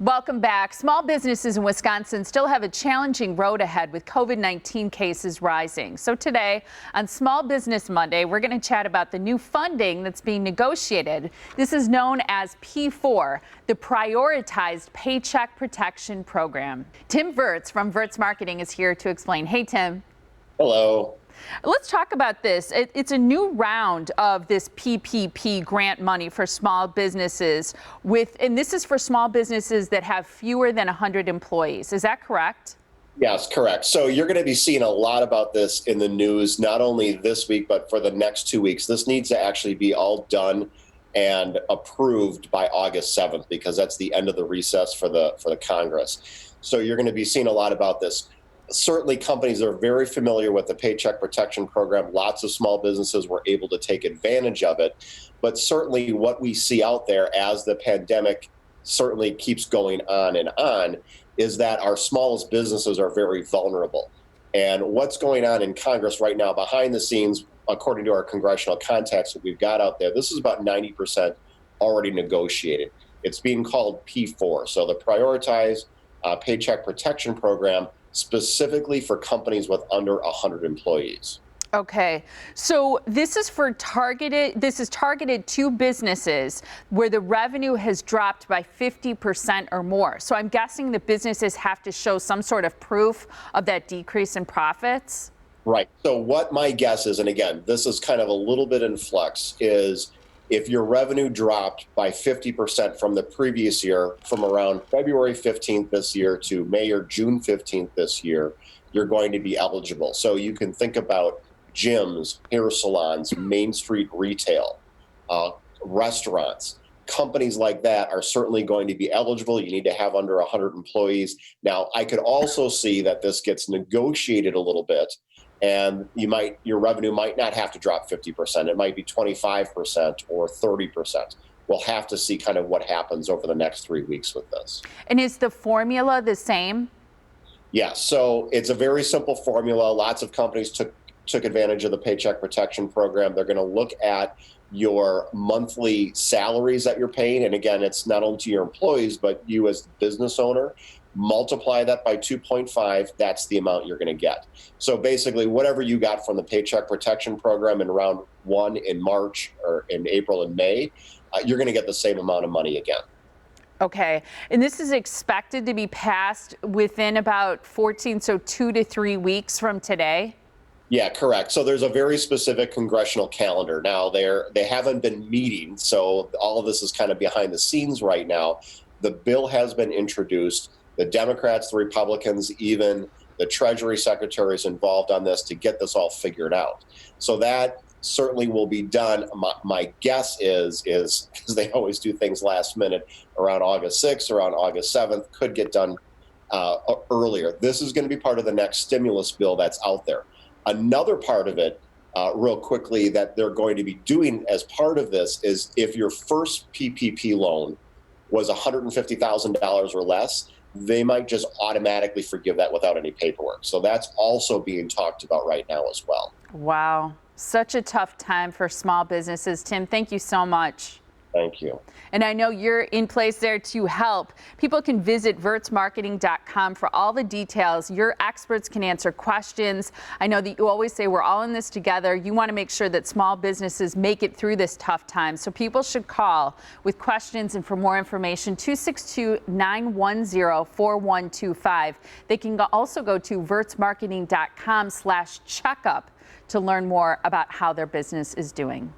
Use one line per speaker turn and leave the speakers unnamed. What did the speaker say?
Welcome back. Small businesses in Wisconsin still have a challenging road ahead with COVID-19 cases rising. So today on Small Business Monday, we're going to chat about the new funding that's being negotiated. This is known as P4, the Prioritized Paycheck Protection Program. Tim Virts from Virts Marketing is here to explain. Hey, Tim.
Hello.
Let's talk about this. It's a new round of this PPP grant money for small businesses and this is for small businesses that have fewer than 100 employees. Is that correct?
Yes, correct. So you're going to be seeing a lot about this in the news, not only this week, but for the next 2 weeks. This needs to actually be all done and approved by August 7th, because that's the end of the recess for the Congress. So you're going to be seeing a lot about this. Certainly companies are very familiar with the Paycheck Protection Program. Lots of small businesses were able to take advantage of it. But certainly what we see out there as the pandemic certainly keeps going on is that our smallest businesses are very vulnerable. And what's going on in Congress right now behind the scenes, according to our congressional contacts that we've got out there, this is about 90% already negotiated. It's being called P4, so the Prioritized Paycheck Protection Program, specifically for companies with under 100 employees.
Okay, so this is targeted to businesses where the revenue has dropped by 50% or more. So I'm guessing the businesses have to show some sort of proof of that decrease in profits?
Right. So what my guess is, and again, this is kind of a little bit in flux, is if your revenue dropped by 50% from the previous year, from around February 15th this year to May or June 15th this year, you're going to be eligible. So you can think about gyms, hair salons, Main Street retail, restaurants. Companies like that are certainly going to be eligible. You need to have under 100 employees. Now, I could also see that this gets negotiated a little bit, and your revenue might not have to drop 50%. It might be 25% or 30%. We'll have to see kind of what happens over the next 3 weeks with this.
And is the formula the same?
Yes. So it's a very simple formula. Lots of companies took advantage of the Paycheck Protection Program. They're going to look at your monthly salaries that you're paying. And again, it's not only to your employees, but you as the business owner. Multiply that by 2.5, that's the amount you're going to get. So basically, whatever you got from the Paycheck Protection Program in round one in March or in April and May, you're going to get the same amount of money again.
Okay, and this is expected to be passed within about 2 to 3 weeks from today?
Yeah, correct. So there's a very specific congressional calendar. Now, they haven't been meeting, so all of this is kind of behind the scenes right now. The bill has been introduced. The Democrats, the Republicans, even the Treasury Secretary is involved on this to get this all figured out. So that certainly will be done. My guess is because they always do things last minute, around August 6th, around August 7th, could get done earlier. This is going to be part of the next stimulus bill that's out there. Another part of it, real quickly, that they're going to be doing as part of this is if your first PPP loan was $150,000 or less, they might just automatically forgive that without any paperwork. So that's also being talked about right now as well.
Wow, such a tough time for small businesses. Tim, thank you so much.
Thank you.
And I know you're in place there to help. People can visit virtsmarketing.com for all the details. Your experts can answer questions. I know that you always say we're all in this together. You want to make sure that small businesses make it through this tough time. So people should call with questions and for more information, 262-910-4125. They can also go to virtsmarketing.com/checkup to learn more about how their business is doing.